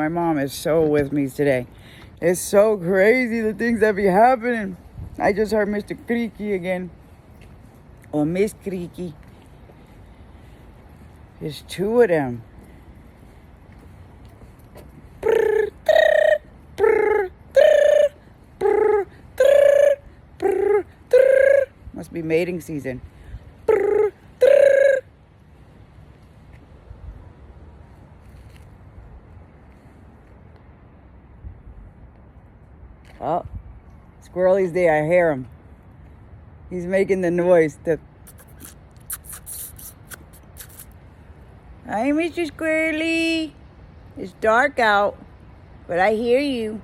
My mom is so with me today. It's so crazy the things that be happening. I just heard Mr. Creaky again. Or Miss Creaky. There's two of them. Must be mating season. Oh, Squirrely's there. I hear him. He's making the noise. Hi, Mr. Squirrely. It's dark out, but I hear you.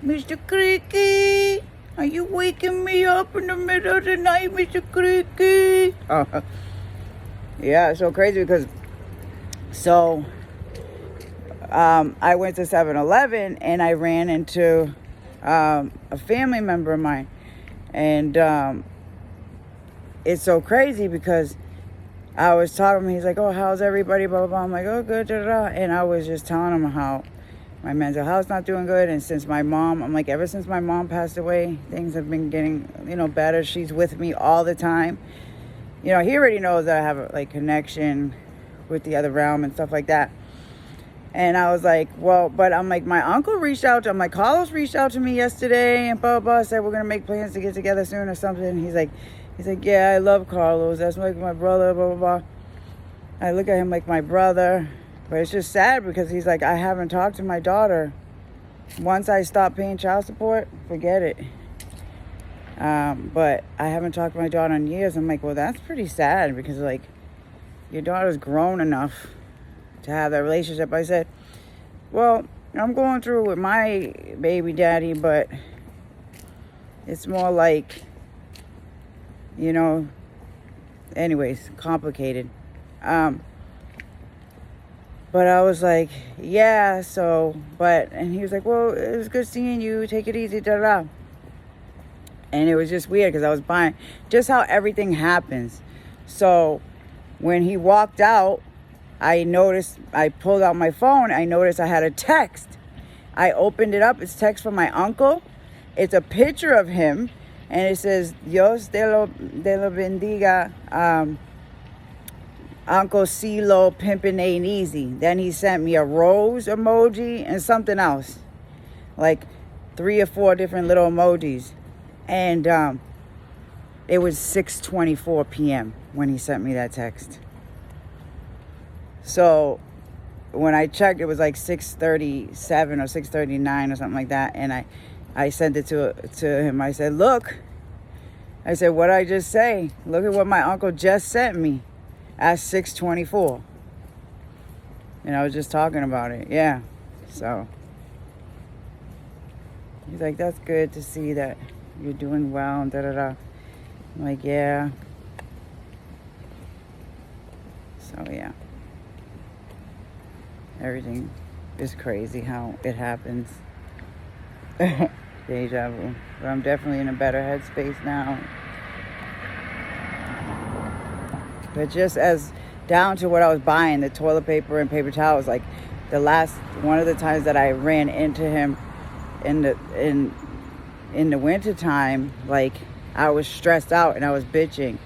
Mr. Creaky, are you waking me up in the middle of the night, Mr. Creaky? Oh, yeah, it's so crazy because I went to 7-Eleven and I ran into a family member of mine. And it's so crazy because I was talking to him. He's like, oh, how's everybody? Blah, blah, blah. I'm like, oh, good, da, da, da. And I was just telling him how my mental health's not doing good. And since my mom, I'm like, ever since my mom passed away, things have been getting, better. She's with me all the time. He already knows that I have a connection with the other realm and stuff like that. And I was like, well, but I'm like, my uncle reached out to, I'm like, Carlos reached out to me yesterday and blah, blah, blah, said we're going to make plans to get together soon or something. And he's like, yeah, I love Carlos. That's like my brother, blah, blah, blah. I look at him like my brother, but it's just sad because he's like, I haven't talked to my daughter. Once I stop paying child support, forget it. But I haven't talked to my daughter in years. I'm like, well, that's pretty sad because your daughter's grown enough to have that relationship. I said, well, I'm going through with my baby daddy, but it's more like, anyways, complicated. But I was like, yeah, and he was like, well, it was good seeing you. Take it easy, da da. And it was just weird because I was buying just how everything happens. So when he walked out, I pulled out my phone. I noticed I had a text. I opened it up. It's text from my uncle. It's a picture of him. And it says, Dios te lo bendiga, Uncle CeeLo pimpin' ain't easy. Then he sent me a rose emoji and something else. Like 3 or 4 different little emojis. And it was 6:24 p.m. when he sent me that text. So when I checked, it was like 6:37 or 6:39 or something like that. And I sent it to him. I said, look. I said, what'd I just say? Look at what my uncle just sent me at 6:24. And I was just talking about it. Yeah. So he's like, that's good to see that you're doing well and da-da-da. I'm like, yeah. So, yeah. Everything is crazy how it happens. Deja vu. But I'm definitely in a better headspace now. But just as down to what I was buying, the toilet paper and paper towels, like one of the times that I ran into him in the winter time, like I was stressed out and I was bitching.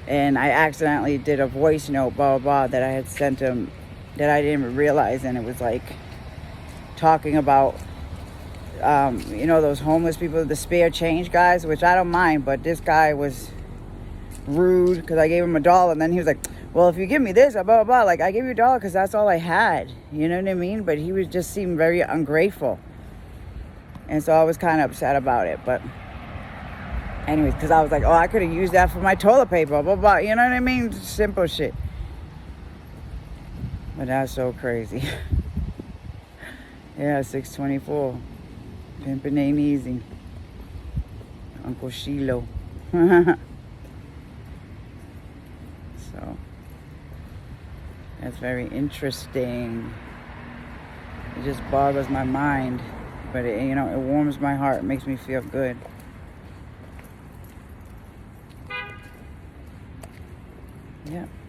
And I accidentally did a voice note, blah, blah, blah, that I had sent him that I didn't even realize. And it was like talking about, those homeless people, the spare change guys, which I don't mind. But this guy was rude because I gave him $1. And then he was like, well, if you give me this, blah, blah, blah. Like, I gave you $1 because that's all I had. You know what I mean? But he just seemed very ungrateful. And so I was kind of upset about it. But anyways, because I was like, oh, I could have used that for my toilet paper, blah, blah, blah. You know what I mean? Simple shit. But that's so crazy. Yeah, 6:24. Pimpin' ain't easy. Uncle CeeLo. So, that's very interesting. It just boggles my mind. But it warms my heart. It makes me feel good. Yeah.